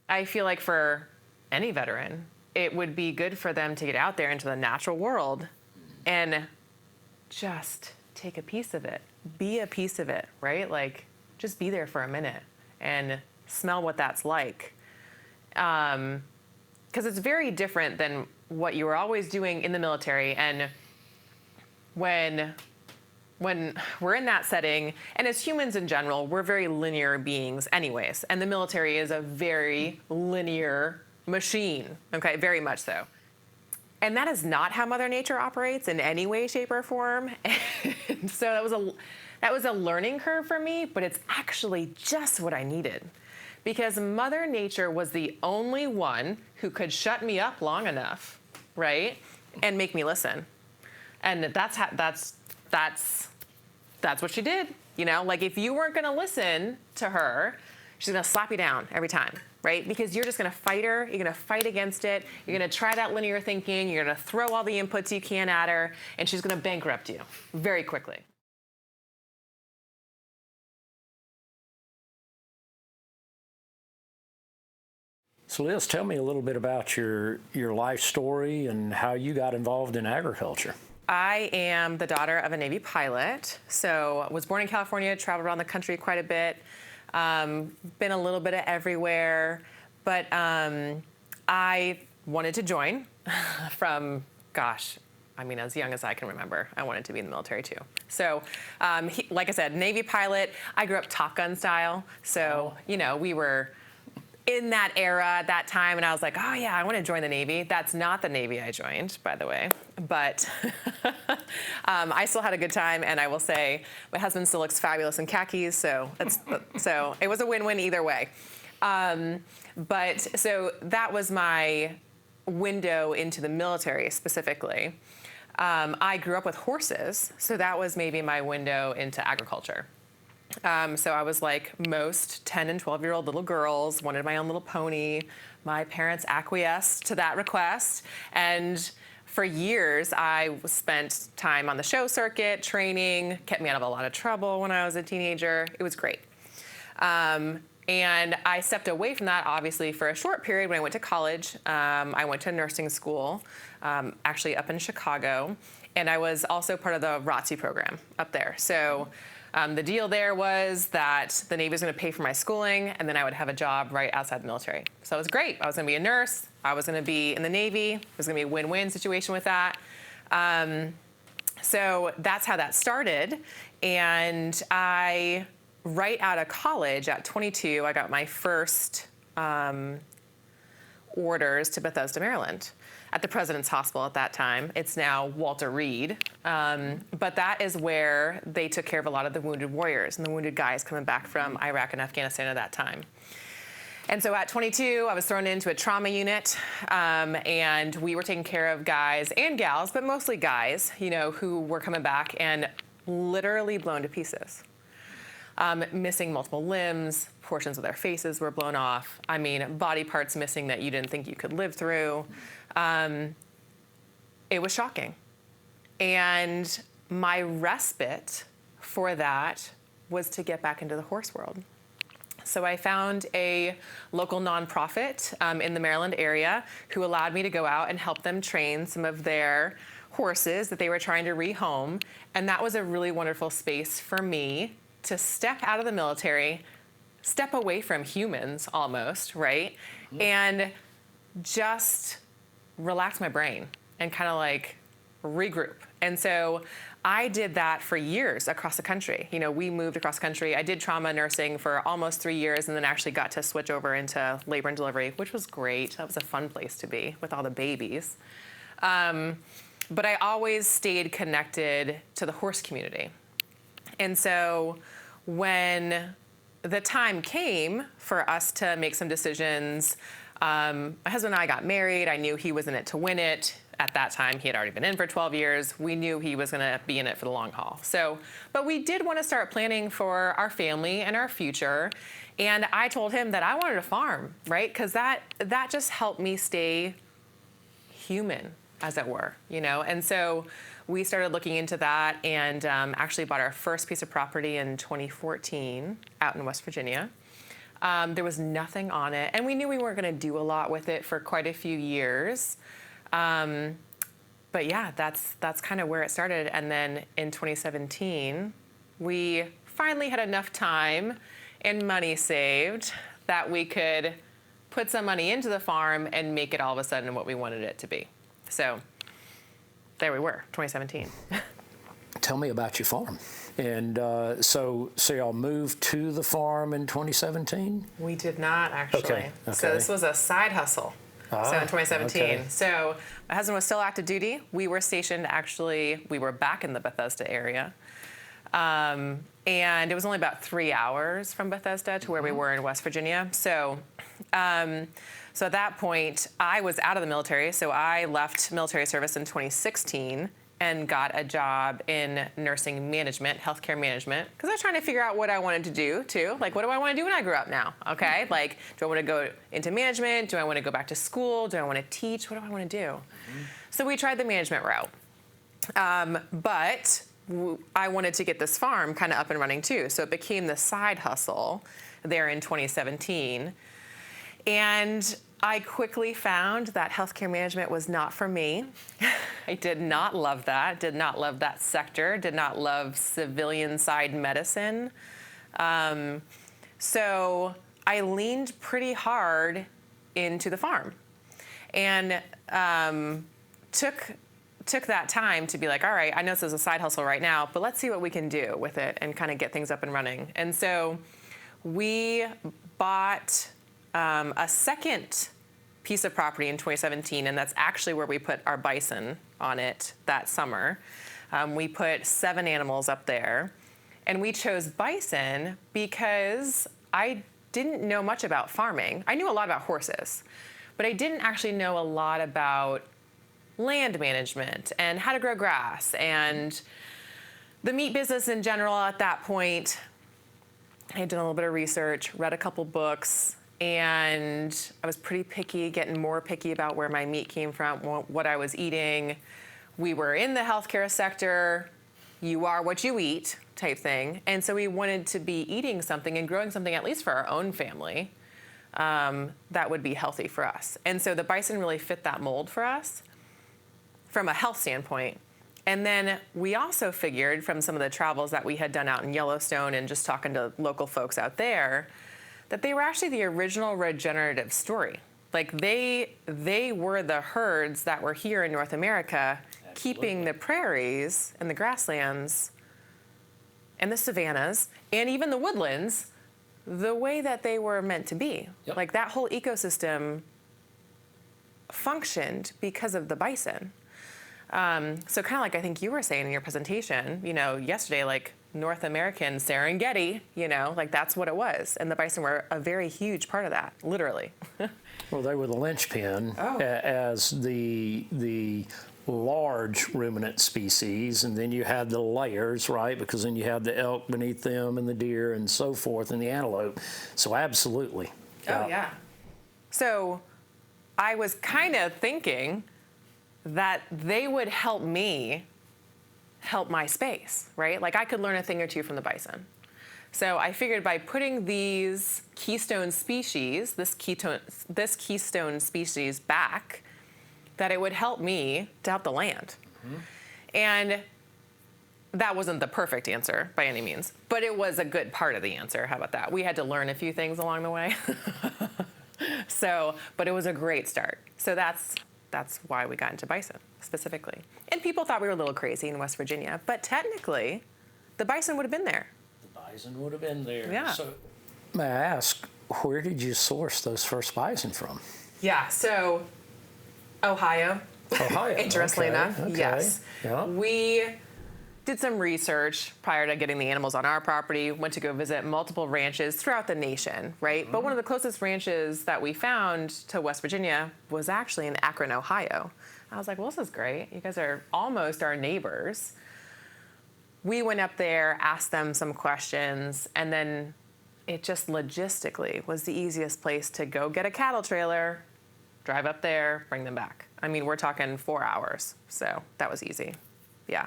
I feel like for any veteran, it would be good for them to get out there into the natural world and just take a piece of it, be a piece of it, right? Like, just be there for a minute and smell what that's like. Because it's very different than what you were always doing in the military. And when we're in that setting, and as humans in general, we're very linear beings anyways. And the military is a very linear machine, okay, very much so. And that is not how Mother Nature operates in any way, shape, or form. And so that was a learning curve for me, but it's actually just what I needed. Because Mother Nature was the only one who could shut me up long enough, right, and make me listen. And that's what she did. You know, like if you weren't gonna listen to her, she's gonna slap you down every time, right? Because you're just gonna fight her, you're gonna fight against it, you're gonna try that linear thinking, you're gonna throw all the inputs you can at her, and she's gonna bankrupt you very quickly. So Liz, tell me a little bit about your life story and how you got involved in agriculture. I am the daughter of a Navy pilot. So I was born in California, traveled around the country quite a bit, been a little bit of everywhere, but I wanted to join from, gosh, I mean, as young as I can remember, I wanted to be in the military too. So, like I said, Navy pilot, I grew up Top Gun style. So, you know, we were in that era at that time, and I was like, oh yeah, I want to join the Navy. That's not the Navy I joined, by the way, but I still had a good time, and I will say my husband still looks fabulous in khakis, so it was a win-win either way. But so that was my window into the military specifically. I grew up with horses, so that was maybe my window into agriculture. So I was like most 10 and 12-year-old little girls, wanted my own little pony. My parents acquiesced to that request. And for years, I spent time on the show circuit, training, kept me out of a lot of trouble when I was a teenager. It was great. And I stepped away from that, obviously, for a short period when I went to college. I went to nursing school, actually up in Chicago. And I was also part of the ROTC program up there. So the deal there was that the Navy was going to pay for my schooling, and then I would have a job right outside the military. So it was great. I was going to be a nurse. I was going to be in the Navy. It was going to be a win-win situation with that. So that's how that started. And right out of college, at 22, I got my first orders to Bethesda, Maryland, at the President's Hospital at that time. It's now Walter Reed. But that is where they took care of a lot of the wounded warriors and the wounded guys coming back from Iraq and Afghanistan at that time. And so at 22, I was thrown into a trauma unit, and we were taking care of guys and gals, but mostly guys, you know, who were coming back and literally blown to pieces. Missing multiple limbs, portions of their faces were blown off. I mean, body parts missing that you didn't think you could live through. It was shocking. And my respite for that was to get back into the horse world. So I found a local nonprofit in the Maryland area who allowed me to go out and help them train some of their horses that they were trying to rehome. And that was a really wonderful space for me to step out of the military, step away from humans almost, right? And just relax my brain and kind of like regroup. And so I did that for years across the country. You know, we moved across the country. I did trauma nursing for almost 3 years, and then actually got to switch over into labor and delivery, which was great. That was a fun place to be with all the babies. But I always stayed connected to the horse community. And so when the time came for us to make some decisions, my husband and I got married. I knew he was in it to win it. At that time, he had already been in for 12 years. We knew he was going to be in it for the long haul. But we did want to start planning for our family and our future. And I told him that I wanted a farm, right? Because that just helped me stay human, as it were, you know? And so we started looking into that, and actually bought our first piece of property in 2014 out in West Virginia. There was nothing on it, and we knew we weren't going to do a lot with it for quite a few years. But yeah, that's kind of where it started. And then in 2017, we finally had enough time and money saved that we could put some money into the farm and make it all of a sudden what we wanted it to be. So there we were, 2017. Tell me about your farm. And so y'all moved to the farm in 2017? We did not, actually. Okay. So this was a side hustle. So in 2017. Okay. So my husband was still active duty. We were stationed, actually, we were back in the Bethesda area. And it was only about 3 hours from Bethesda to where we were in West Virginia. So at that point, I was out of the military. So I left military service in 2016 and got a job in nursing management, healthcare management, because I was trying to figure out what I wanted to do too. Like, what do I want to do when I grow up now? Okay, like, do I want to go into management? Do I want to go back to school? Do I want to teach? What do I want to do? So we tried the management route, but I wanted to get this farm kind of up and running too. So it became the side hustle there in 2017. And I quickly found that healthcare management was not for me. I did not love that, did not love that sector, did not love civilian side medicine. So I leaned pretty hard into the farm and took that time to be like, all right, I know this is a side hustle right now, but let's see what we can do with it and kind of get things up and running. And so we bought a second piece of property in 2017, and that's actually where we put our bison on it that summer. We put 7 animals up there, and we chose bison because I didn't know much about farming. I knew a lot about horses, but I didn't actually know a lot about land management and how to grow grass and the meat business in general. At that point, I had done a little bit of research, read a couple books, and I was pretty picky, getting more picky about where my meat came from, what I was eating. We were in the healthcare sector, you are what you eat type thing. And so we wanted to be eating something and growing something, at least for our own family, that would be healthy for us. And so the bison really fit that mold for us from a health standpoint. And then we also figured from some of the travels that we had done out in Yellowstone and just talking to local folks out there, that they were actually the original regenerative story. Like they were the herds that were here in North America, keeping the prairies and the grasslands and the savannas and even the woodlands the way that they were meant to be. Yep. Like that whole ecosystem functioned because of the bison. So kind of like I think you were saying in your presentation, yesterday, like North American Serengeti, like that's what it was. And the bison were a very huge part of that, literally. Well, they were the linchpin as the large ruminant species, and then you had the layers, right? Because then you had the elk beneath them and the deer and so forth and the antelope. So absolutely. Oh, yeah. So I was kind of thinking that they would help me help my space, right? Like I could learn a thing or two from the bison. So I figured by putting these keystone species, this keystone species back, that it would help me to help the land. And that wasn't the perfect answer by any means, but it was a good part of the answer. How about that? We had to learn a few things along the way. But it was a great start. So that's why we got into bison specifically. And people thought we were a little crazy in West Virginia, but technically, the bison would have been there. The bison would have been there. Yeah. So, may I ask, where did you source those first bison from? Yeah, so Ohio. Ohio. Interestingly enough, okay. yes. Yeah. We did some research prior to getting the animals on our property, went to go visit multiple ranches throughout the nation, right? But one of the closest ranches that we found to West Virginia was actually in Akron, Ohio. I was like, well, this is great. You guys are almost our neighbors. We went up there, asked them some questions, and then it just logistically was the easiest place to go get a cattle trailer, drive up there, bring them back. I mean, we're talking 4 hours, so that was easy. Yeah.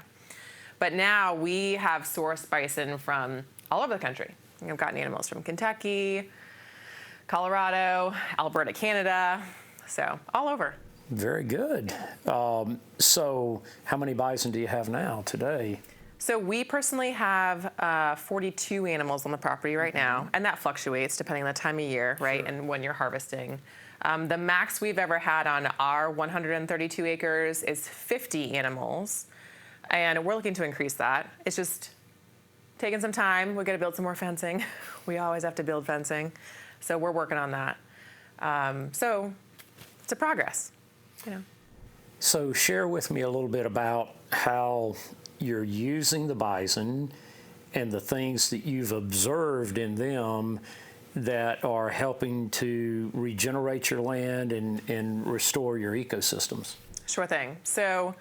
But now we have sourced bison from all over the country. I've gotten animals from Kentucky, Colorado, Alberta, Canada, so all over. Very good. So how many bison do you have now today? So we personally have 42 animals on the property right now, and that fluctuates depending on the time of year, right, Sure. and when you're harvesting. The max we've ever had on our 132 acres is 50 animals, and we're looking to increase that. It's just taking some time. We've got to build some more fencing. We always have to build fencing, so we're working on that. So it's a progress, you know. So share with me a little bit about how you're using the bison and the things that you've observed in them that are helping to regenerate your land and restore your ecosystems. Sure thing. So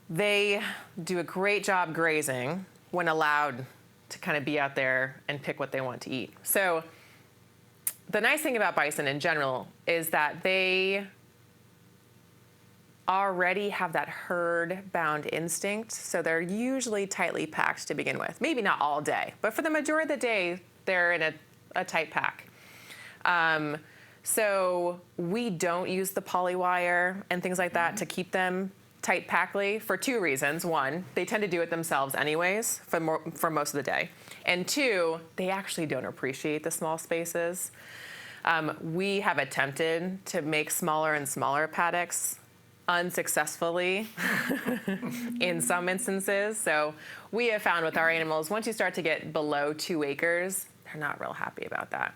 they do a great job grazing when allowed to kind of be out there and pick what they want to eat. So the nice thing about bison in general is that they already have that herd-bound instinct, so they're usually tightly packed to begin with. Maybe not all day, but for the majority of the day, they're in a tight pack. So we don't use the polywire and things like that to keep them tight packly for two reasons. One, they tend to do it themselves anyways for most of the day. And two, they actually don't appreciate the small spaces. We have attempted to make smaller and smaller paddocks unsuccessfully in some instances. So we have found with our animals, once you start to get below 2 acres, they're not real happy about that.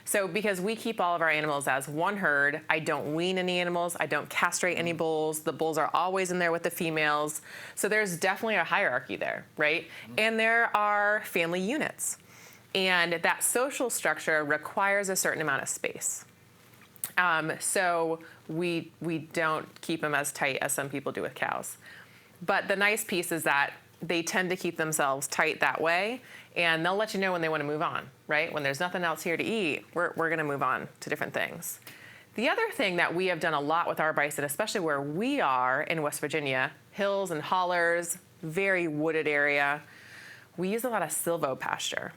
So because we keep all of our animals as one herd, I don't wean any animals, I don't castrate any bulls. The bulls are always in there with the females. So there's definitely a hierarchy there, right? And there are family units. And that social structure requires a certain amount of space. So we don't keep them as tight as some people do with cows. But the nice piece is that they tend to keep themselves tight that way, and they'll let you know when they want to move on, right? When there's nothing else here to eat, we're going to move on to different things. The other thing that we have done a lot with our bison, especially where we are in West Virginia, hills and hollers, very wooded area, we use a lot of silvopasture.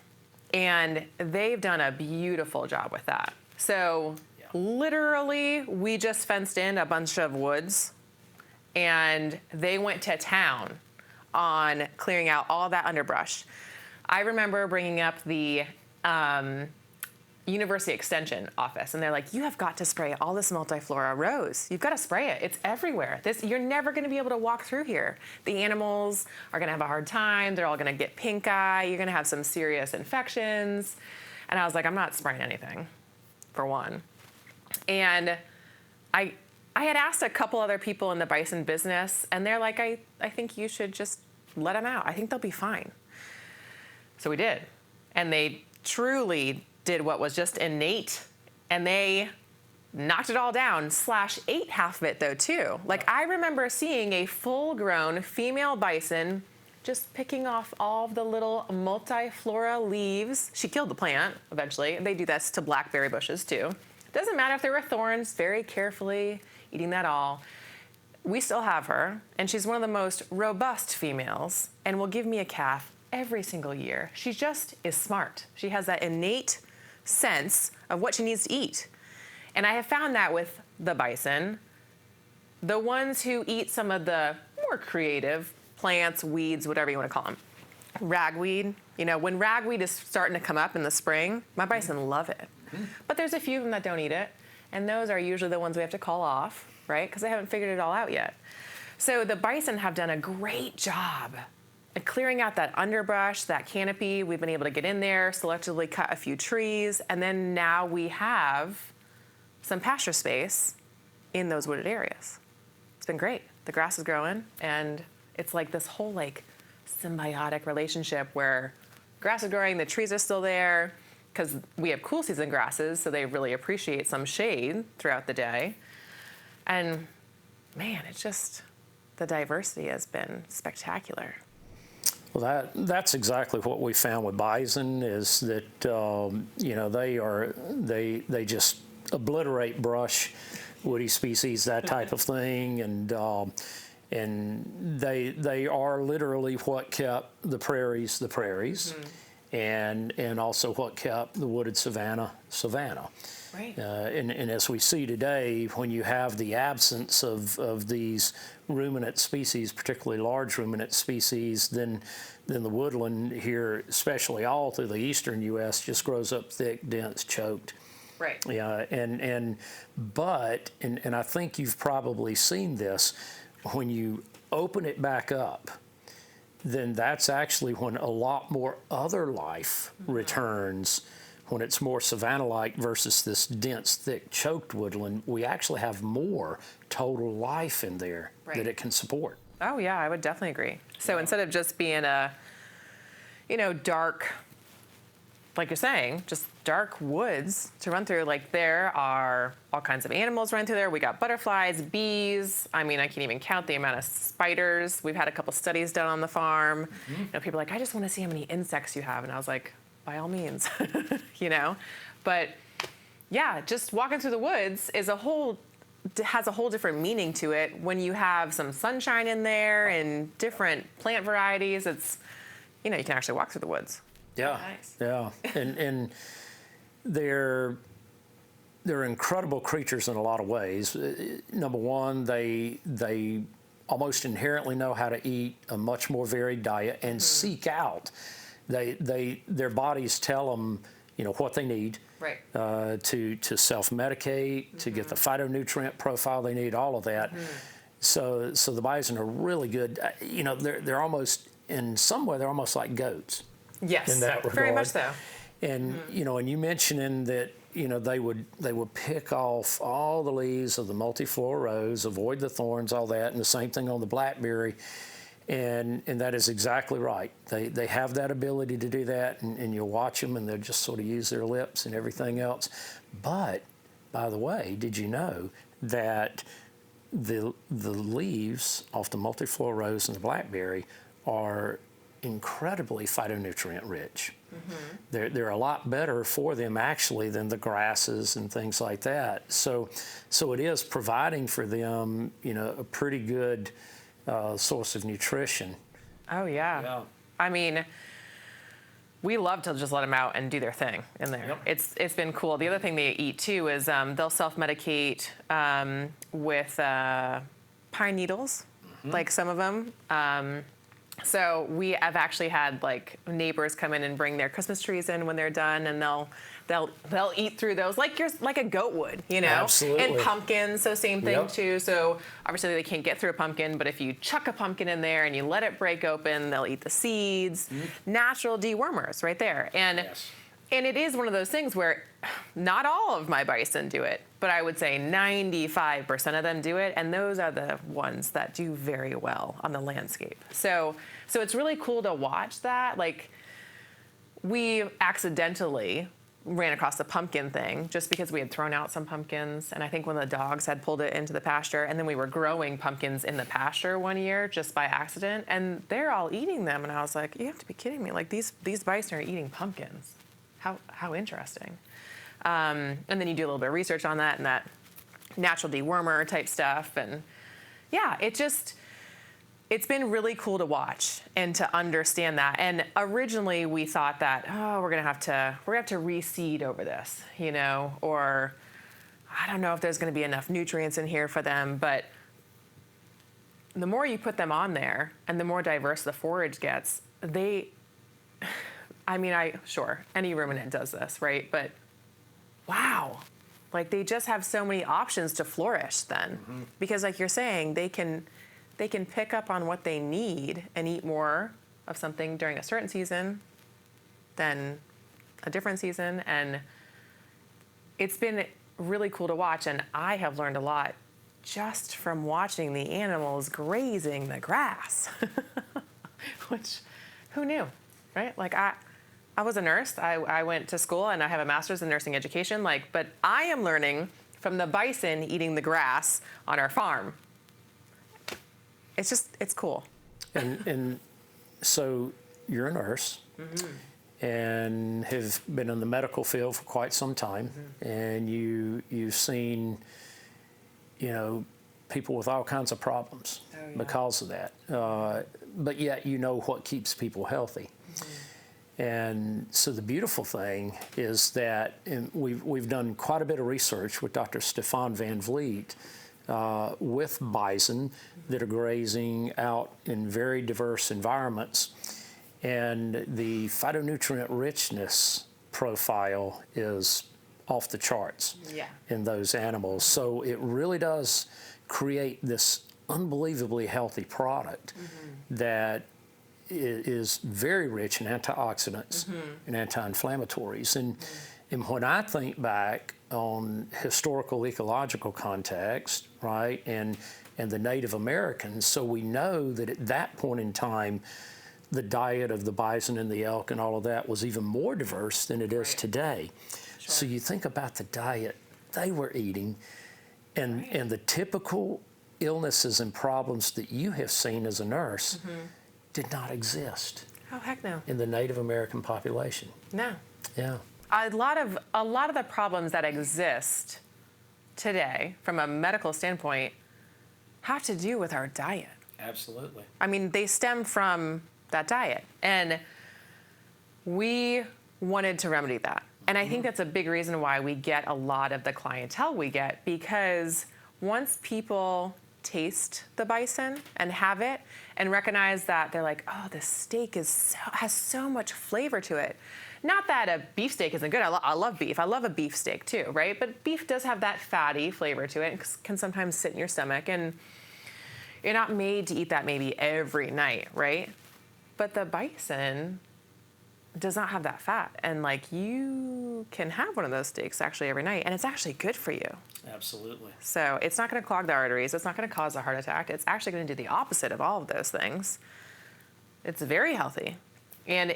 And they've done a beautiful job with that. So literally, we just fenced in a bunch of woods, and they went to town on clearing out all that underbrush. I remember bringing up the University Extension office, and they're like, you have got to spray all this multiflora rose. You've got to spray it. It's everywhere. You're never going to be able to walk through here. The animals are going to have a hard time. They're all going to get pink eye. You're going to have some serious infections. And I was like, I'm not spraying anything, for one. And I had asked a couple other people in the bison business, and they're like, I think you should just let them out. I think they'll be fine. So we did. And they truly did what was just innate, and they knocked it all down, /ate half of it though too. Like, I remember seeing a full-grown female bison just picking off all of the little multiflora leaves. She killed the plant eventually. They do this to blackberry bushes too. Doesn't matter if there were thorns, very carefully eating that all. We still have her, and she's one of the most robust females, and will give me a calf every single year. She just is smart. She has that innate sense of what she needs to eat. And I have found that with the bison, the ones who eat some of the more creative plants, weeds, whatever you want to call them, ragweed. You know, when ragweed is starting to come up in the spring, my bison love it. But there's a few of them that don't eat it, and those are usually the ones we have to call off, right? Because they haven't figured it all out yet. So the bison have done a great job at clearing out that underbrush, that canopy. We've been able to get in there, selectively cut a few trees, and then now we have some pasture space in those wooded areas. It's been great. The grass is growing, and it's like this whole like symbiotic relationship where grass is growing, the trees are still there, because we have cool season grasses, so they really appreciate some shade throughout the day. And man, it's just, the diversity has been spectacular. Well, that's exactly what we found with bison, is that you know, they just obliterate brush, woody species, that type of thing, and they are literally what kept the prairies the prairies. and also what kept the wooded savanna. Right. And as we see today, when you have the absence of these ruminant species, particularly large ruminant species, then the woodland here, especially all through the eastern U.S., just grows up thick, dense, choked. Right. Yeah, and I think you've probably seen this, when you open it back up, then that's actually when a lot more other life returns. When it's more savanna-like versus this dense, thick, choked woodland, we actually have more total life in there that it can support. Oh yeah, I would definitely agree. So instead of just being a, dark, like you're saying, just dark woods to run through, like there are all kinds of animals run through there. We got butterflies, bees. I mean, I can't even count the amount of spiders. We've had a couple studies done on the farm. People are like, I just want to see how many insects you have. And I was like, by all means, But yeah, just walking through the woods has a whole different meaning to it when you have some sunshine in there and different plant varieties. It's, you can actually walk through the woods. Yeah, Nice. yeah, and they're incredible creatures in a lot of ways. Number one, they almost inherently know how to eat a much more varied diet and seek out. Their bodies tell them, what they need. Right. To self-medicate, to get the phytonutrient profile they need, all of that. So the bison are really good. They're almost, in some way, they're almost like goats. Yes, in that regard. very much so. And and you mentioning that they would pick off all the leaves of the multiflora rose, avoid the thorns, all that, and the same thing on the blackberry. And that is exactly right. They have that ability to do that, and you'll watch them, and they'll just sort of use their lips and everything else. But, by the way, did you know that the leaves off the multiflora rose and the blackberry are incredibly phytonutrient rich? They're a lot better for them, actually, than the grasses and things like that. So it is providing for them, a pretty good source of nutrition. Oh yeah. I mean, we love to just let them out and do their thing in there. It's been cool. The other thing they eat too is they'll self-medicate with pine needles, like some of them. So we have actually had like neighbors come in and bring their Christmas trees in when they're done, and they'll eat through those like a goat would, Absolutely. And pumpkins, so same thing too. So obviously they can't get through a pumpkin, but if you chuck a pumpkin in there and you let it break open, they'll eat the seeds. Natural dewormers right there. And it is one of those things where not all of my bison do it, but I would say 95% of them do it, and those are the ones that do very well on the landscape. So it's really cool to watch that. Like, we accidentally ran across the pumpkin thing just because we had thrown out some pumpkins, and I think one of the dogs had pulled it into the pasture, and then we were growing pumpkins in the pasture one year just by accident, and they're all eating them, and I was like, you have to be kidding me. Like, these bison are eating pumpkins. How interesting. And then you do a little bit of research on that and that natural dewormer type stuff. And yeah, it's been really cool to watch and to understand that. And originally we thought that, we're gonna have to reseed over this, or I don't know if there's gonna be enough nutrients in here for them, but the more you put them on there and the more diverse the forage gets, sure, any ruminant does this, right? But wow, like they just have so many options to flourish then. Because like you're saying, they can pick up on what they need and eat more of something during a certain season than a different season. And it's been really cool to watch. And I have learned a lot just from watching the animals grazing the grass, which who knew, right? Like I was a nurse. I went to school and I have a master's in nursing education. But I am learning from the bison eating the grass on our farm. It's cool. And so you're a nurse and have been in the medical field for quite some time, and you've seen, people with all kinds of problems because of that. But yet what keeps people healthy. And so the beautiful thing is that we've done quite a bit of research with Dr. Stefan Van Vliet with bison that are grazing out in very diverse environments. And the phytonutrient richness profile is off the charts in those animals. So it really does create this unbelievably healthy product that is very rich in antioxidants and anti-inflammatories. And when I think back on historical ecological context, right, and the Native Americans, so we know that at that point in time, the diet of the bison and the elk and all of that was even more diverse than it is today. Sure. So you think about the diet they were eating and the typical illnesses and problems that you have seen as a nurse did not exist. Oh, heck no. In the Native American population. No. Yeah. A lot of the problems that exist today from a medical standpoint have to do with our diet. Absolutely. I mean, they stem from that diet. And we wanted to remedy that. And I think that's a big reason why we get a lot of the clientele we get, because once people taste the bison and have it and recognize that, they're like, oh, this steak has so much flavor to it. Not that a beef steak isn't good. I love beef. I love a beef steak too, right? But beef does have that fatty flavor to it and can sometimes sit in your stomach. And you're not made to eat that maybe every night, right? But the bison does not have that fat. And like, you can have one of those steaks actually every night, and it's actually good for you. Absolutely. So it's not going to clog the arteries. It's not going to cause a heart attack. It's actually going to do the opposite of all of those things. It's very healthy. And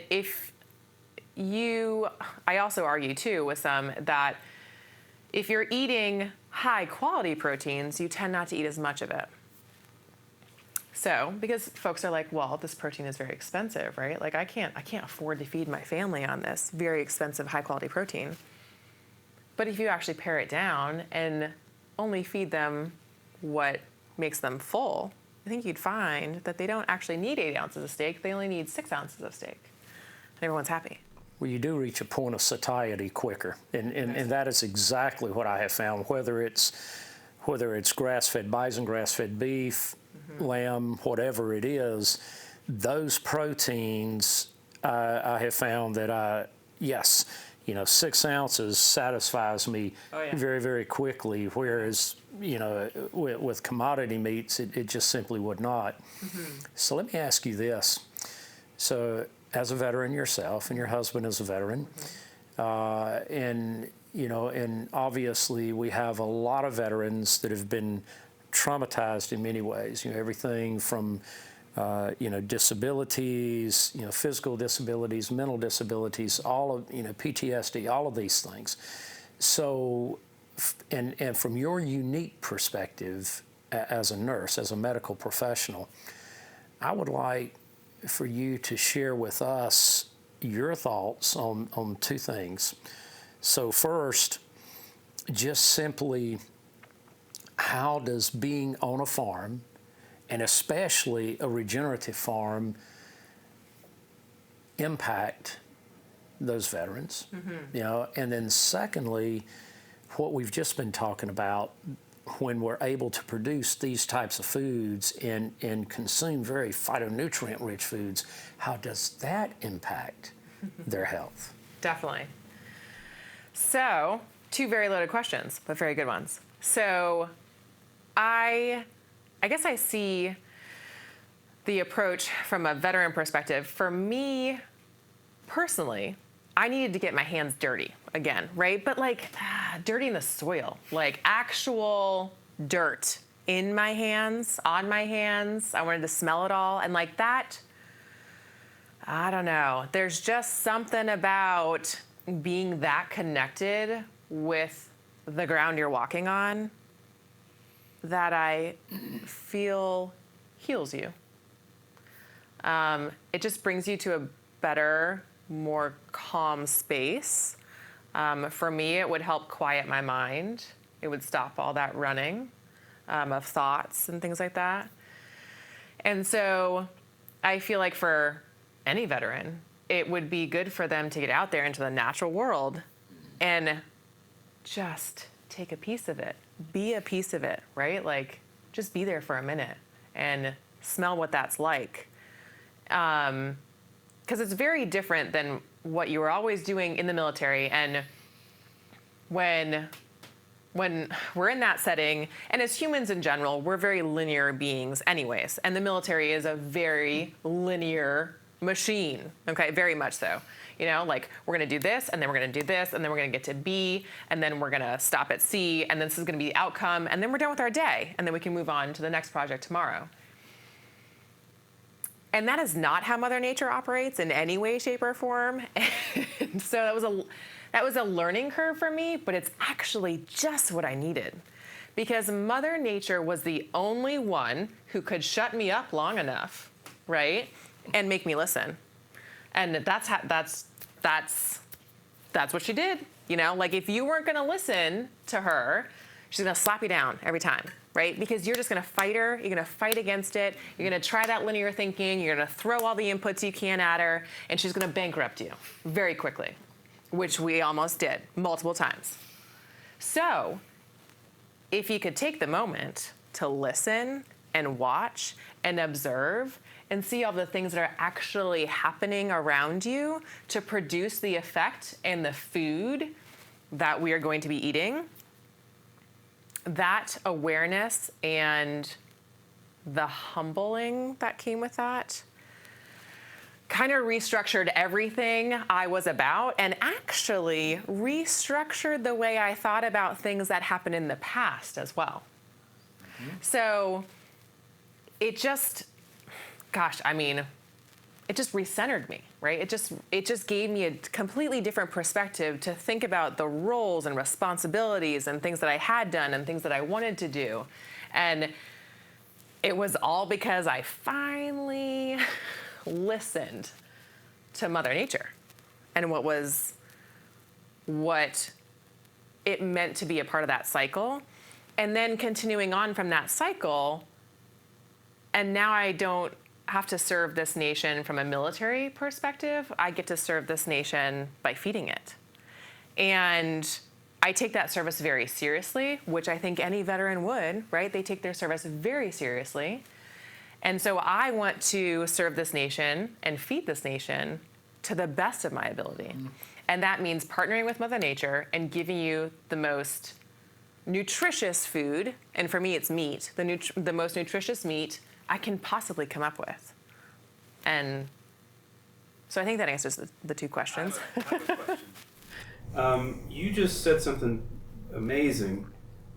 I also argue too with some that if you're eating high quality proteins, you tend not to eat as much of it. So, because folks are like, well, this protein is very expensive, right? Like I can't afford to feed my family on this very expensive high quality protein. But if you actually pare it down and only feed them what makes them full, I think you'd find that they don't actually need 8 ounces of steak. They only need 6 ounces of steak. And everyone's happy. Well, you do reach a point of satiety quicker. And that is exactly what I have found, whether it's grass-fed bison, grass-fed beef, lamb, whatever it is, those proteins, I have found that 6 ounces satisfies me very, very quickly, whereas, with commodity meats, it just simply would not. So let me ask you this. So as a veteran yourself, and your husband is a veteran, and obviously we have a lot of veterans that have been traumatized in many ways, everything from disabilities, physical disabilities, mental disabilities, all of, PTSD, all of these things. So, and from your unique perspective as a nurse, as a medical professional, I would like for you to share with us your thoughts on two things. So first, just simply, how does being on a farm, and especially a regenerative farm, impact those veterans? And then secondly, what we've just been talking about, when we're able to produce these types of foods and consume very phytonutrient rich foods, how does that impact their health? Definitely. So, two very loaded questions, but very good ones. So, I guess I see the approach from a veteran perspective. For me, personally, I needed to get my hands dirty again, right? But dirty in the soil, like actual dirt in my hands, on my hands. I wanted to smell it all. And like that, I don't know. There's just something about being that connected with the ground you're walking on that I feel heals you. It just brings you to a better, more calm space. For me, it would help quiet my mind. It would stop all that running of thoughts and things like that. And so I feel like for any veteran, it would be good for them to get out there into the natural world and just take a piece of it, be a piece of it, right? Like, just be there for a minute and smell what that's like. Because it's very different than what you were always doing in the military. And when we're in that setting, and as humans in general, we're very linear beings anyways. And the military is a very linear machine, okay, very much so. You know, like, we're gonna do this, and then we're gonna do this, and then we're gonna get to B, and then we're gonna stop at C, and this is gonna be the outcome, and then we're done with our day, and then we can move on to the next project tomorrow. And that is not how Mother Nature operates in any way, shape, or form. And so that was a learning curve for me, but it's actually just what I needed. Because Mother Nature was the only one who could shut me up long enough, right, and make me listen. And that's what she did. You know, like, if you weren't gonna listen to her, she's gonna slap you down every time, right? Because you're just gonna fight her, you're gonna fight against it, you're gonna try that linear thinking, you're gonna throw all the inputs you can at her, and she's gonna bankrupt you very quickly, which we almost did multiple times. So, if you could take the moment to listen and watch and observe and see all the things that are actually happening around you to produce the effect and the food that we are going to be eating, that awareness and the humbling that came with that kind of restructured everything I was about, and actually restructured the way I thought about things that happened in the past as well. Mm-hmm. So it just, it just recentered me, right? It just gave me a completely different perspective to think about the roles and responsibilities and things that I had done and things that I wanted to do. And it was all because I finally listened to Mother Nature and what it meant to be a part of that cycle, and then continuing on from that cycle. And now I don't have to serve this nation from a military perspective. I get to serve this nation by feeding it. And I take that service very seriously, which I think any veteran would, right? They take their service very seriously. And so I want to serve this nation and feed this nation to the best of my ability. Mm. And that means partnering with Mother Nature and giving you the most nutritious food, and for me it's meat, the most nutritious meat I can possibly come up with. And so I think that answers the two questions. I have a question. You just said something amazing,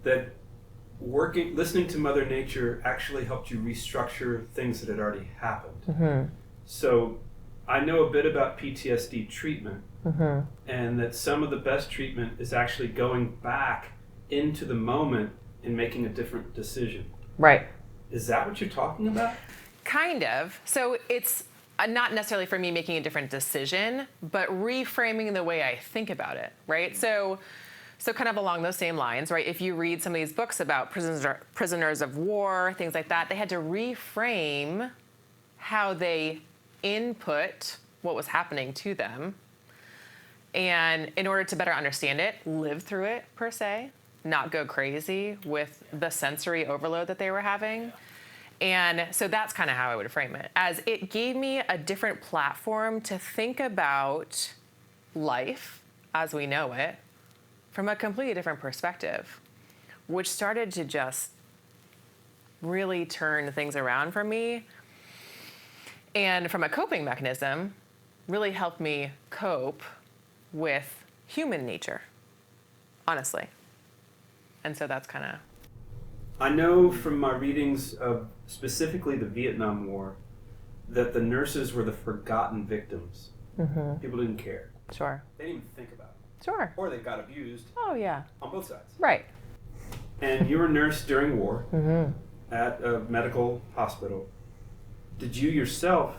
that listening to Mother Nature actually helped you restructure things that had already happened. Mm-hmm. So I know a bit about PTSD treatment, mm-hmm. and that some of the best treatment is actually going back into the moment and making a different decision. Right. Is that what you're talking about? Kind of. So it's not necessarily for me making a different decision, but reframing the way I think about it, right? So kind of along those same lines, right? If you read some of these books about prisoners of war, things like that, they had to reframe how they input what was happening to them. And in order to better understand it, live through it per se, not go crazy with the sensory overload that they were having. And so that's kind of how I would frame it, as it gave me a different platform to think about life as we know it from a completely different perspective, which started to just really turn things around for me. And from a coping mechanism, really helped me cope with human nature, honestly. And so that's kind of... I know from my readings of specifically the Vietnam War that the nurses were the forgotten victims. Mm-hmm. People didn't care. Sure. They didn't even think about it. Sure. Or they got abused. Oh, yeah. On both sides. Right. And you were a nurse during war, mm-hmm. at a medical hospital. Did you yourself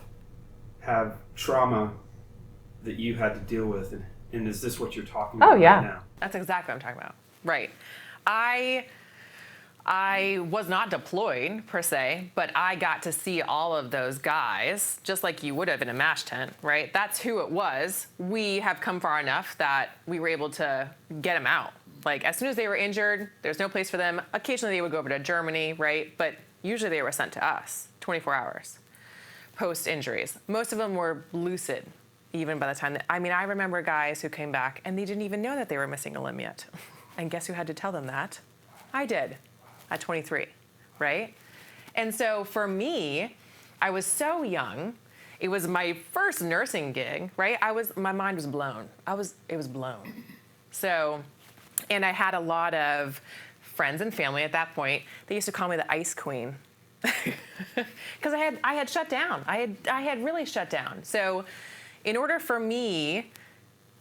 have trauma that you had to deal with? And is this what you're talking about right now? That's exactly what I'm talking about. Right. I I was not deployed per se, but I got to see all of those guys, just like you would have in a MASH tent, right? That's who it was. We have come far enough that we were able to get them out. Like, as soon as they were injured, there's no place for them. Occasionally they would go over to Germany, right? But usually they were sent to us, 24 hours, post-injuries. Most of them were lucid, even by the time I remember guys who came back and they didn't even know that they were missing a limb yet. And guess who had to tell them that? I did. At 23, right? And so for me, I was so young. It was my first nursing gig, right? My mind was blown. It was blown. So, and I had a lot of friends and family at that point. They used to call me the ice queen because I had shut down. I had really shut down. So in order for me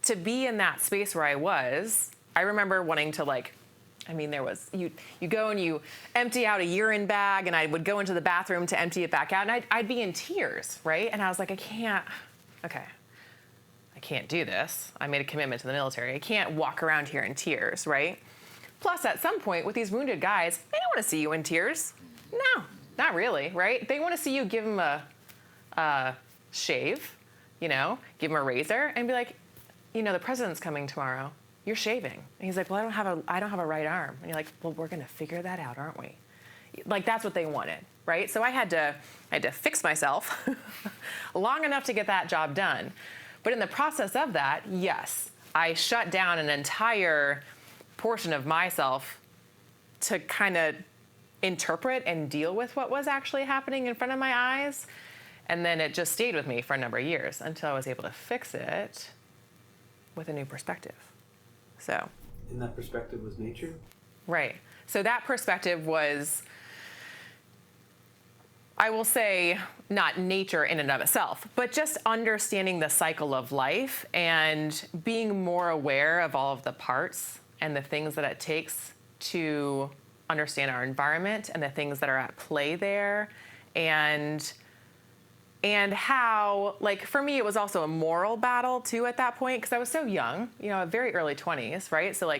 to be in that space where I remember wanting to there was, you go and you empty out a urine bag, and I would go into the bathroom to empty it back out, and I'd be in tears, right? And I was like, I can't do this. I made a commitment to the military. I can't walk around here in tears, right? Plus, at some point, with these wounded guys, they don't want to see you in tears. No, not really, right? They want to see you give them a shave, give them a razor, and be like, the president's coming tomorrow. You're shaving. And he's like, well, I don't have a right arm. And you're like, well, we're going to figure that out, aren't we? Like, that's what they wanted, right? So I had to fix myself long enough to get that job done. But in the process of that, yes, I shut down an entire portion of myself to kind of interpret and deal with what was actually happening in front of my eyes. And then it just stayed with me for a number of years until I was able to fix it with a new perspective. So, and that perspective was nature? Right. So that perspective was, I will say, not nature in and of itself, but just understanding the cycle of life and being more aware of all of the parts and the things that it takes to understand our environment and the things that are at play there, and how, for me, it was also a moral battle, too, at that point, because I was so young, very early 20s, right? So,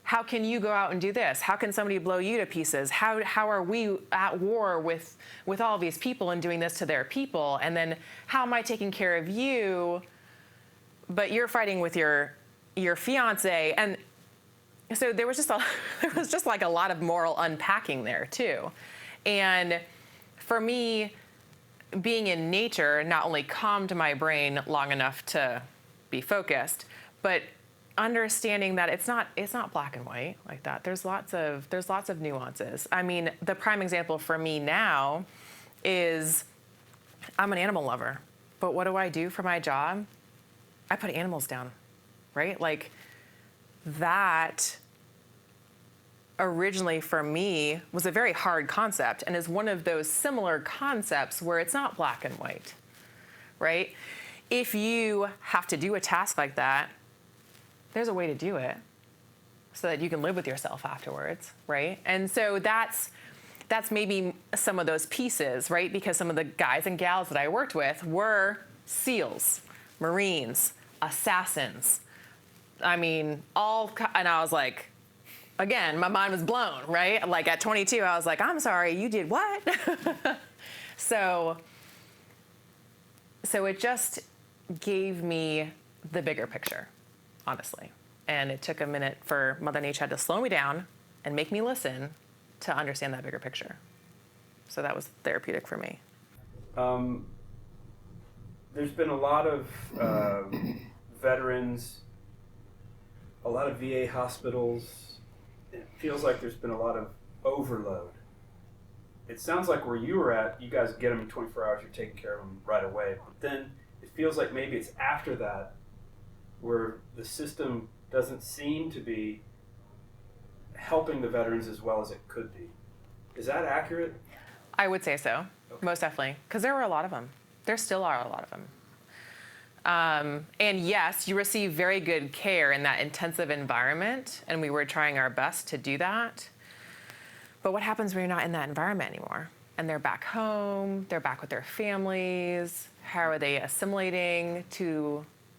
how can you go out and do this? How can somebody blow you to pieces? How are we at war with all these people and doing this to their people? And then how am I taking care of you, but you're fighting with your fiance? And so there was just a lot of moral unpacking there, too. And for me, being in nature not only calmed my brain long enough to be focused, but understanding that it's not black and white like that. There's lots of nuances. I mean, the prime example for me now is I'm an animal lover, but what do I do for my job? I put animals down, right? That originally for me was a very hard concept and is one of those similar concepts where it's not black and white, right? If you have to do a task like that, there's a way to do it so that you can live with yourself afterwards, right? And so that's maybe some of those pieces, right? Because some of the guys and gals that I worked with were SEALs, Marines, assassins. And I was like, again, my mind was blown, right? At 22, I was like, I'm sorry, you did what? So it just gave me the bigger picture, honestly. And it took a minute for Mother Nature had to slow me down and make me listen to understand that bigger picture. So that was therapeutic for me. There's been a lot of veterans, a lot of VA hospitals. It feels like there's been a lot of overload. It sounds like where you were at, you guys get them in 24 hours, you're taking care of them right away. But then it feels like maybe it's after that where the system doesn't seem to be helping the veterans as well as it could be. Is that accurate? I would say so, okay. Most definitely, because there were a lot of them. There still are a lot of them. And yes, you receive very good care in that intensive environment, and we were trying our best to do that. But what happens when you're not in that environment anymore? And they're back home, they're back with their families. How are they assimilating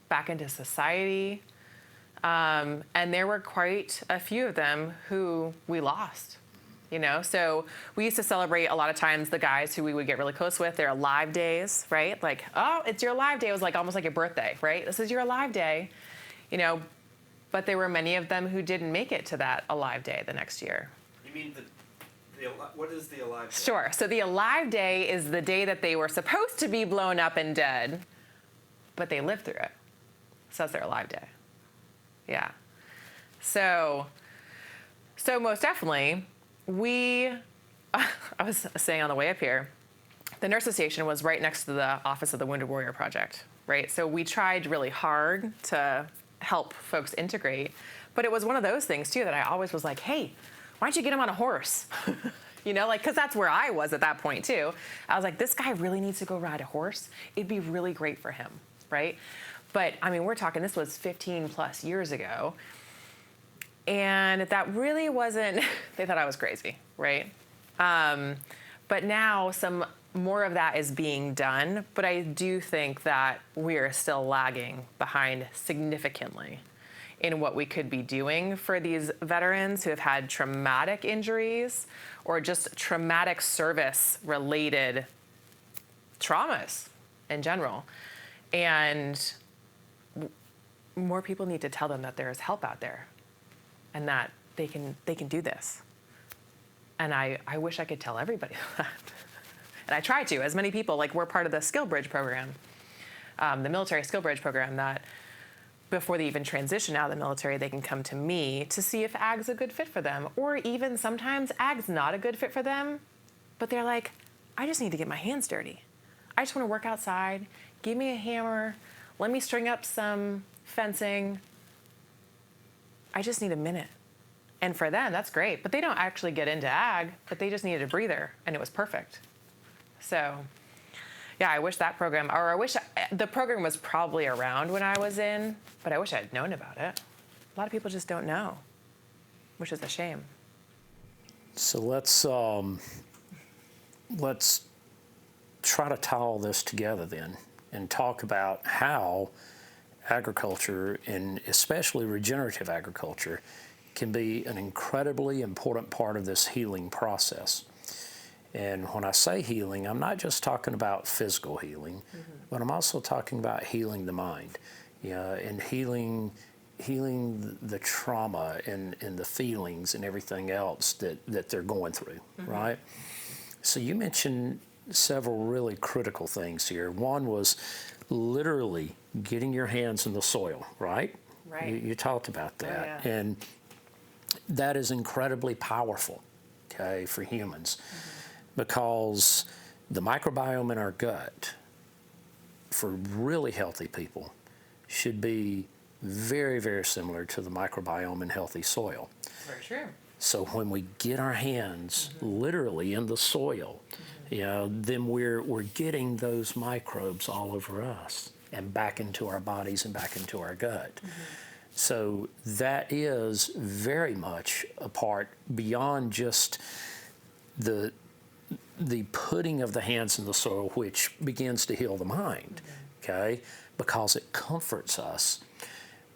back into society? And there were quite a few of them who we lost, So we used to celebrate a lot of times the guys who we would get really close with, their alive days, right? Like, oh, it's your alive day. It was like almost like your birthday, right? This is your alive day, but there were many of them who didn't make it to that alive day the next year. You mean what is the alive day? Sure. So the alive day is the day that they were supposed to be blown up and dead, but they lived through it. So that's their alive day. Yeah. So most definitely, I was saying on the way up here, the nurses station was right next to the office of the Wounded Warrior Project, right? So we tried really hard to help folks integrate, but it was one of those things too that I always was like, hey, why don't you get him on a horse? Because that's where I was at that point too. I was like, this guy really needs to go ride a horse. It'd be really great for him, right? But I mean, we're talking, this was 15 plus years ago. And that really wasn't, they thought I was crazy, right? But now some more of that is being done, but I do think that we are still lagging behind significantly in what we could be doing for these veterans who have had traumatic injuries or just traumatic service-related traumas in general. And more people need to tell them that there is help out there and that they can do this. And I wish I could tell everybody that. And I try to, as many people, like we're part of the Skill Bridge program, the military Skill Bridge program, that before they even transition out of the military, they can come to me to see if ag's a good fit for them. Or even sometimes ag's not a good fit for them, but they're like, I just need to get my hands dirty. I just want to work outside, give me a hammer, let me string up some fencing. I just need a minute. And for them, that's great. But they don't actually get into ag, but they just needed a breather, and it was perfect. So, yeah, I wish that program, or I wish the program was probably around when I was in, but I wish I had known about it. A lot of people just don't know, which is a shame. So let's try to tie all this together then and talk about how agriculture, and especially regenerative agriculture, can be an incredibly important part of this healing process. And when I say healing, I'm not just talking about physical healing, but I'm also talking about healing the mind, and healing the trauma and the feelings and everything else that they're going through, right? So you mentioned several really critical things here. One was literally getting your hands in the soil, right? Right. You talked about that. Oh, yeah. And that is incredibly powerful, okay, for humans, because the microbiome in our gut for really healthy people should be very, very similar to the microbiome in healthy soil. Very true. So when we get our hands literally in the soil, then we're getting those microbes all over us and back into our bodies and back into our gut. So that is very much a part beyond just the putting of the hands in the soil, which begins to heal the mind, okay, because it comforts us,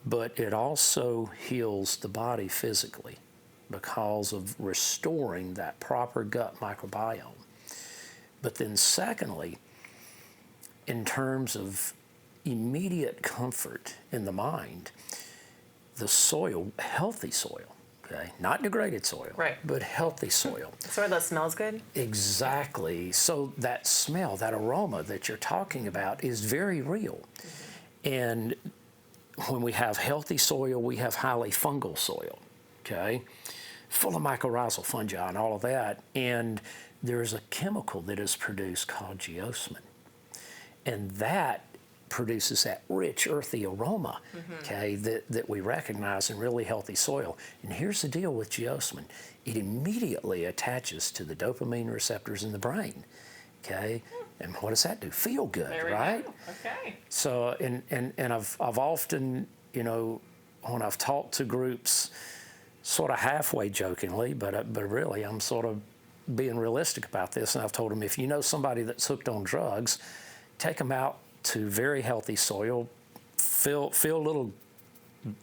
but it also heals the body physically because of restoring that proper gut microbiome. But then secondly, in terms of immediate comfort in the mind, the soil, healthy soil, okay, not degraded soil, right, but healthy soil. Soil that smells good? Exactly. So that smell, that aroma that you're talking about is very real. And when we have healthy soil, we have highly fungal soil, okay, full of mycorrhizal fungi and all of that. And there's a chemical that is produced called geosmin. And that produces that rich, earthy aroma, okay, that we recognize in really healthy soil. And here's the deal with geosmin. It immediately attaches to the dopamine receptors in the brain, okay? And what does that do? Feel good, right? Go. Okay. So, and I've often, when I've talked to groups, sort of halfway jokingly, but really I'm sort of being realistic about this, and I've told them, if you know somebody that's hooked on drugs, take them out to very healthy soil, fill little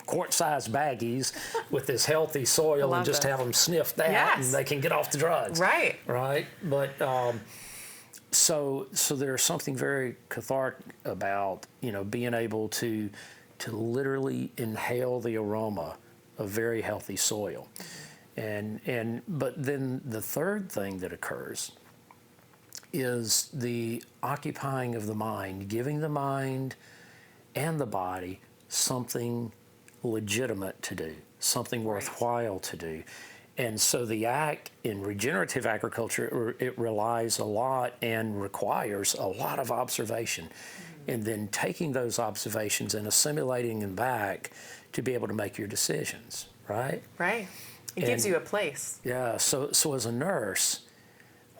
quart-sized baggies with this healthy soil and just have them sniff that, and they can get off the drugs. Right. Right. But so there's something very cathartic about being able to literally inhale the aroma of very healthy soil, but then the third thing that occurs is the occupying of the mind, giving the mind and the body something legitimate to do, something worthwhile to do. And so the act in regenerative agriculture, it relies a lot and requires a lot of observation. And then taking those observations and assimilating them back to be able to make your decisions, right? Right. It gives you a place. Yeah. So as a nurse,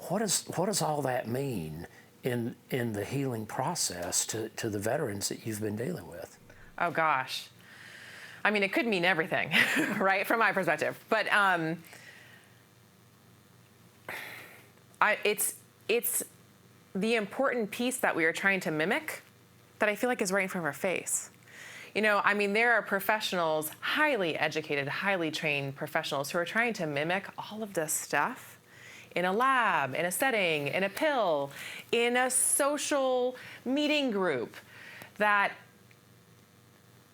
what does all that mean in the healing process to the veterans that you've been dealing with? Oh gosh. I mean, it could mean everything, right? From my perspective, but it's the important piece that we are trying to mimic that I feel like is right in front of our face. I mean, there are professionals, highly educated, highly trained professionals who are trying to mimic all of this stuff in a lab, in a setting, in a pill, in a social meeting group that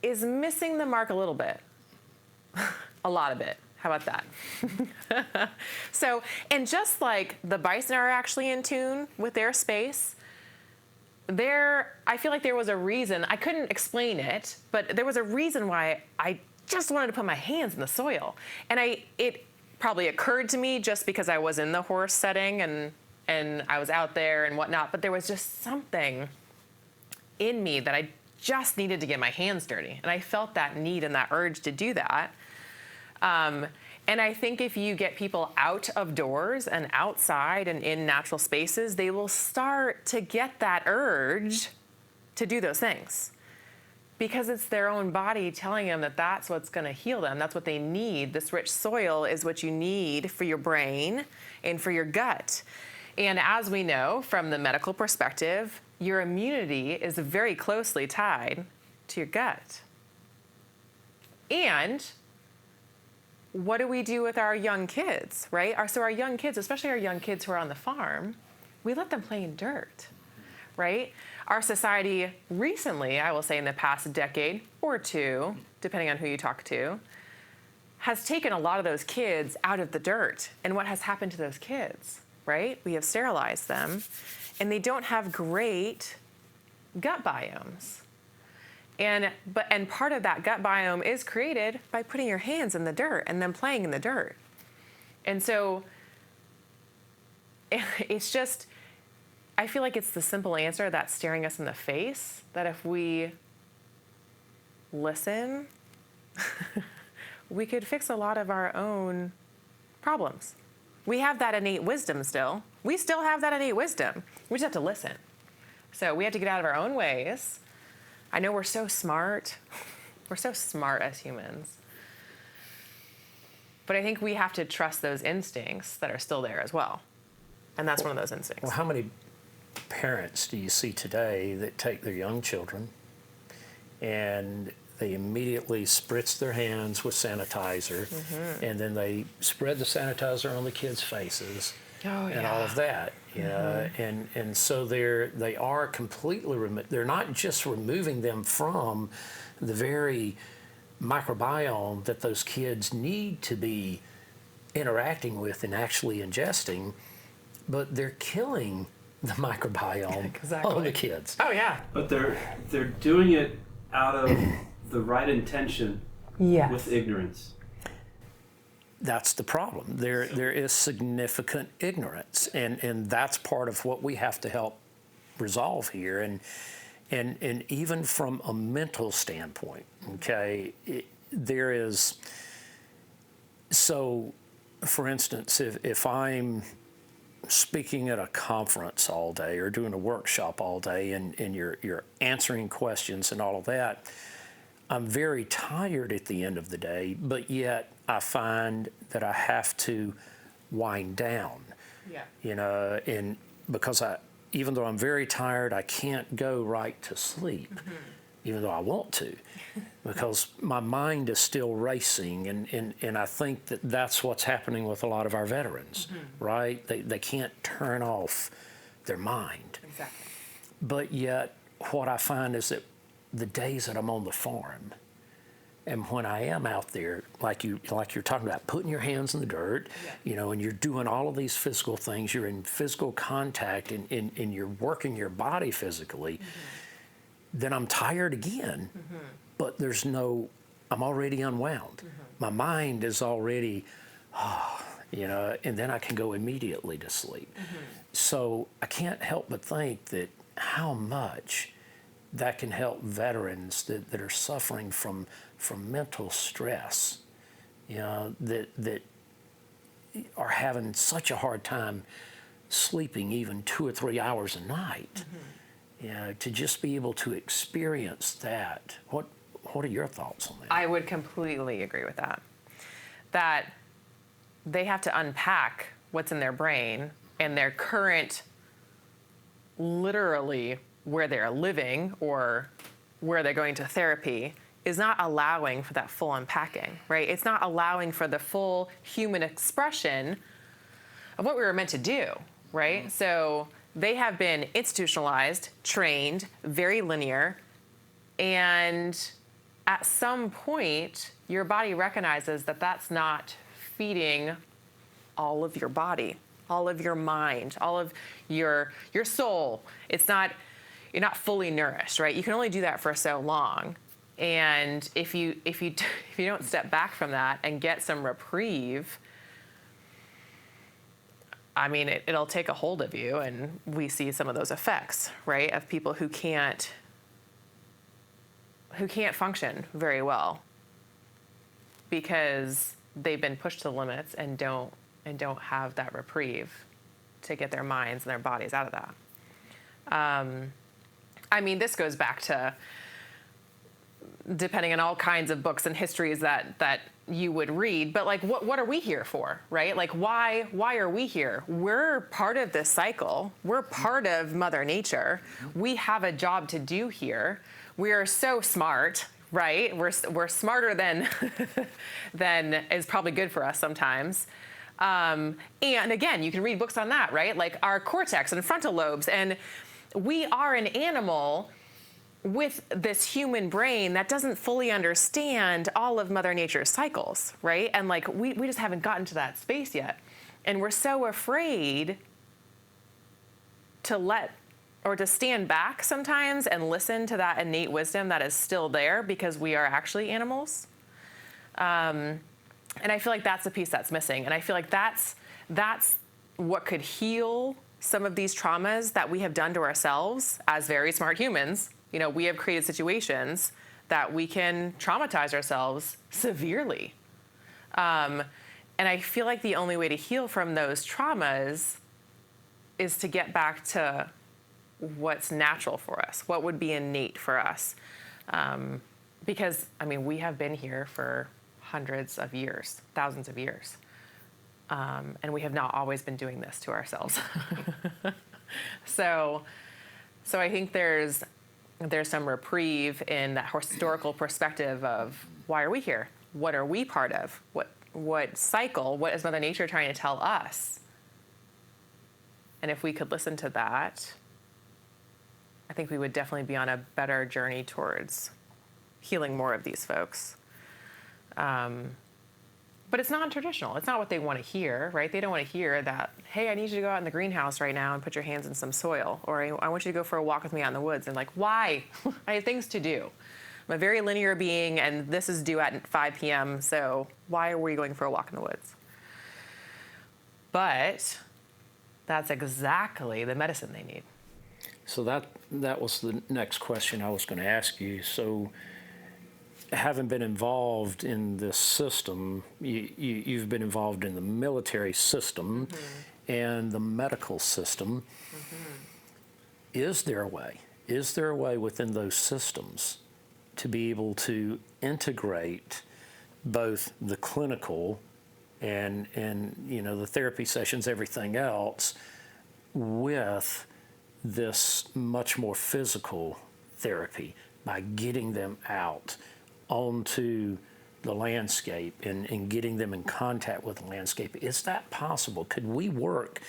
is missing the mark a little bit. A lot of it. How about that? So, and just like the bison are actually in tune with their space, I feel like there was a reason, I couldn't explain it, but there was a reason why I just wanted to put my hands in the soil. And it probably occurred to me just because I was in the horse setting and I was out there and whatnot, but there was just something in me that I just needed to get my hands dirty. And I felt that need and that urge to do that. And I think if you get people out of doors and outside and in natural spaces, they will start to get that urge to do those things because it's their own body telling them that that's what's going to heal them. That's what they need. This rich soil is what you need for your brain and for your gut. And as we know from the medical perspective, your immunity is very closely tied to your gut. And what do we do with our young kids, right? So our young kids, especially our young kids who are on the farm, we let them play in dirt, right? Our society recently, I will say in the past decade or two, depending on who you talk to, has taken a lot of those kids out of the dirt. And what has happened to those kids, right? We have sterilized them, and they don't have great gut biomes. And part of that gut biome is created by putting your hands in the dirt and then playing in the dirt. And so it's just, I feel like it's the simple answer that's staring us in the face, that if we listen, we could fix a lot of our own problems. We have that innate wisdom still. We still have that innate wisdom. We just have to listen. So we have to get out of our own ways. I know we're so smart. We're so smart as humans. But I think we have to trust those instincts that are still there as well. And that's one of those instincts. Well, how many parents do you see today that take their young children and they immediately spritz their hands with sanitizer, and then they spread the sanitizer on the kids' faces and all of that? And so they are completely they're not just removing them from the very microbiome that those kids need to be interacting with and actually ingesting, but they're killing the microbiome of the kids. Oh yeah. But they're doing it out of the right intention with ignorance. That's the problem. There is significant ignorance, and that's part of what we have to help resolve here. And even from a mental standpoint, okay, there is. So, for instance, if I'm speaking at a conference all day or doing a workshop all day, and you're answering questions and all of that, I'm very tired at the end of the day, but yet I find that I have to wind down. And because even though I'm very tired, I can't go right to sleep even though I want to, because my mind is still racing. And I think that that's what's happening with a lot of our veterans, right? They can't turn off their mind. Exactly. But yet, what I find is that the days that I'm on the farm, and when I am out there, like you're talking about, putting your hands in the dirt, and you're doing all of these physical things, you're in physical contact, and you're working your body physically, then I'm tired again, but I'm already unwound. My mind is already, and then I can go immediately to sleep. So I can't help but think that how much that can help veterans that are suffering from mental stress, that are having such a hard time sleeping even 2 or 3 hours a night. To just be able to experience that. What are your thoughts on that? I would completely agree with that. That they have to unpack what's in their brain and their current, literally where they're living or where they're going to therapy is not allowing for that full unpacking, right? It's not allowing for the full human expression of what we were meant to do, right? So they have been institutionalized, trained, very linear, and at some point, your body recognizes that that's not feeding all of your body, all of your mind, all of your soul. You're not fully nourished, right? You can only do that for so long. And if you don't step back from that and get some reprieve, I mean, it'll take a hold of you, and we see some of those effects, right, of people who can't function very well because they've been pushed to the limits and don't have that reprieve to get their minds and their bodies out of that. I mean, this goes back to, depending on all kinds of books and histories that you would read, but like, what are we here for, right? Like, why are we here? We're part of this cycle. We're part of Mother Nature. We have a job to do here. We are so smart, right? We're smarter than than is probably good for us sometimes. And again, you can read books on that, right? Like our cortex and frontal lobes, and we are an animal with this human brain that doesn't fully understand all of Mother Nature's cycles, right? And like, we just haven't gotten to that space yet. And we're so afraid to stand back sometimes and listen to that innate wisdom that is still there because we are actually animals. And I feel like that's the piece that's missing. And I feel like that's what could heal some of these traumas that we have done to ourselves as very smart humans. We have created situations that we can traumatize ourselves severely. And I feel like the only way to heal from those traumas is to get back to what's natural for us, what would be innate for us. Because, I mean, we have been here for hundreds of years, thousands of years. And we have not always been doing this to ourselves. So I think there's some reprieve in that historical perspective of why are we here? What are we part of? What cycle? What is Mother Nature trying to tell us? And if we could listen to that, I think we would definitely be on a better journey towards healing more of these folks. But it's non-traditional. It's not what they want to hear, right? They don't want to hear that, hey, I need you to go out in the greenhouse right now and put your hands in some soil. Or I want you to go for a walk with me out in the woods. And like, why? I have things to do. I'm a very linear being, and this is due at 5 p.m., so why are we going for a walk in the woods? But that's exactly the medicine they need. So that was the next question I was going to ask you. So having been involved in this system, you've been involved in the military system and the medical system. Is there a way? Is there a way within those systems to be able to integrate both the clinical and the therapy sessions, everything else, with this much more physical therapy, by getting them out onto the landscape and getting them in contact with the landscape. Is that possible? Could we work,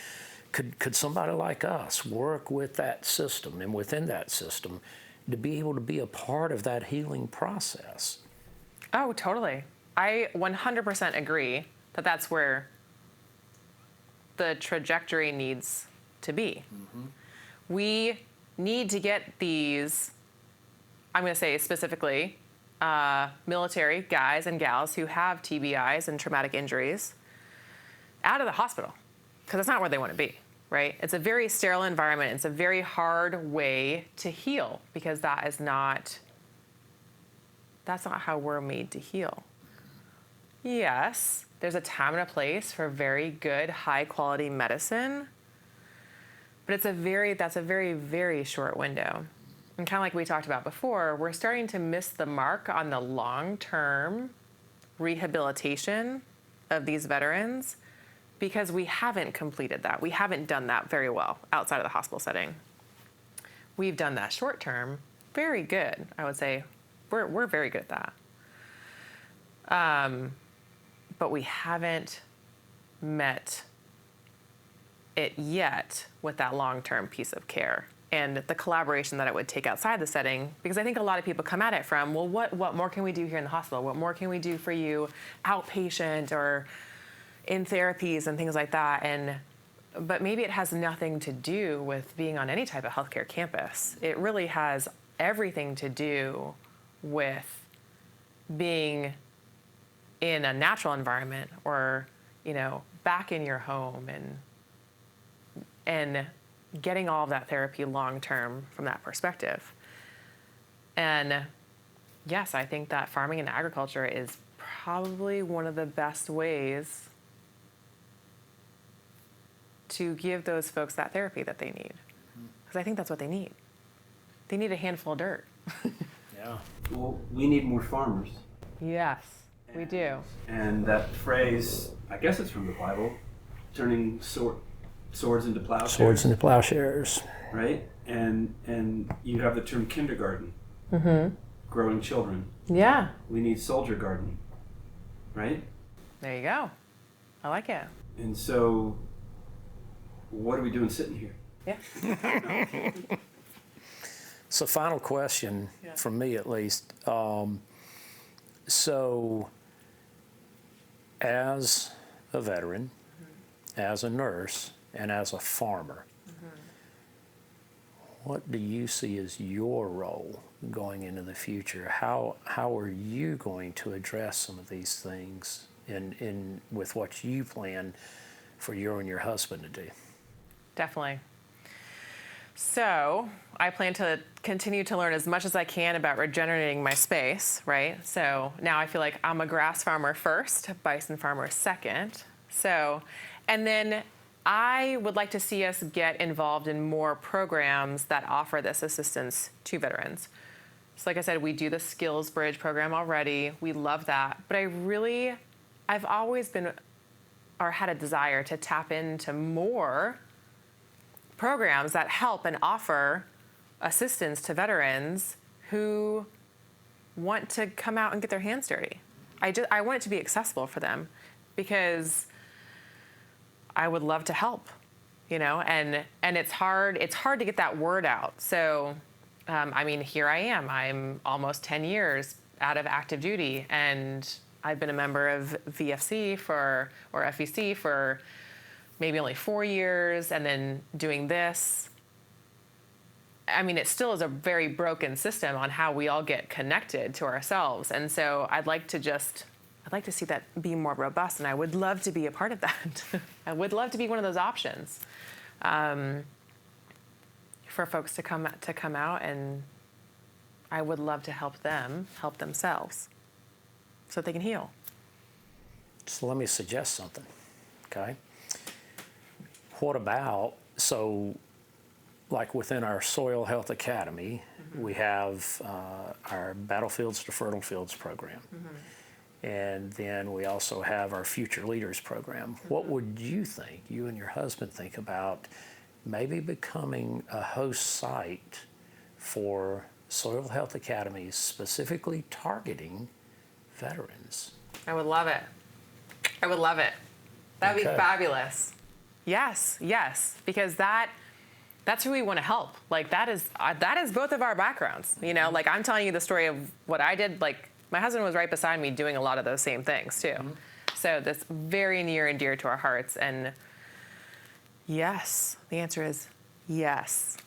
could somebody like us work with that system and within that system to be able to be a part of that healing process? Oh, totally. I 100% agree that that's where the trajectory needs to be. We need to get these, I'm going to say specifically, military guys and gals who have TBIs and traumatic injuries out of the hospital, because that's not where they want to be, right? It's a very sterile environment. It's a very hard way to heal, because that's not how we're made to heal. Yes, there's a time and a place for very good, high quality medicine, but that's a very, very short window. And kind of like we talked about before, we're starting to miss the mark on the long-term rehabilitation of these veterans because we haven't completed that. We haven't done that very well outside of the hospital setting. We've done that short-term very good, I would say. We're very good at that. But we haven't met it yet with that long-term piece of care and the collaboration that it would take outside the setting, because I think a lot of people come at it from, well, what more can we do here in the hospital? What more can we do for you outpatient or in therapies and things like that? But maybe it has nothing to do with being on any type of healthcare campus. It really has everything to do with being in a natural environment or, back in your home and getting all of that therapy long-term from that perspective. And yes, I think that farming and agriculture is probably one of the best ways to give those folks that therapy that they need. Because I think that's what they need. They need a handful of dirt. Yeah. Well, we need more farmers. Yes, we do. And that phrase, I guess it's from the Bible, turning swords into plowshares. Swords into plowshares. Right? And you have the term kindergarten. Growing children. Yeah. We need soldier garden. Right? There you go. I like it. And so, what are we doing sitting here? Yeah. So, final question, from me at least. So, as a veteran, as a nurse, and as a farmer, what do you see as your role going into the future? How are you going to address some of these things in with what you plan for you and your husband to do? Definitely. So I plan to continue to learn as much as I can about regenerating my space, right? So now I feel like I'm a grass farmer first, bison farmer second. So, and then I would like to see us get involved in more programs that offer this assistance to veterans. So like I said, we do the Skills Bridge program already. We love that. But I've always been, or had a desire to tap into more programs that help and offer assistance to veterans who want to come out and get their hands dirty. I want it to be accessible for them because I would love to help, and it's hard to get that word out. So, here I am. I'm almost 10 years out of active duty, and I've been a member of VFC or FEC for maybe only 4 years, and then doing this. It still is a very broken system on how we all get connected to ourselves. And so I'd like to see that be more robust, and I would love to be a part of that. I would love to be one of those options for folks to come out, and I would love to help them help themselves so that they can heal. So let me suggest something, okay? What about, like within our Soil Health Academy, we have our Battlefields to Fertile Fields program. And then we also have our Future Leaders program. What would you and your husband think about maybe becoming a host site for soil health academies specifically targeting veterans. I would love it. I would love it. That would be Okay. fabulous. Yes, because that's who we want to help. Like that is both of our backgrounds. You know, like I'm telling you the story of what I did. Like my husband was right beside me doing a lot of those same things too. So that's very near and dear to our hearts. And yes, the answer is yes.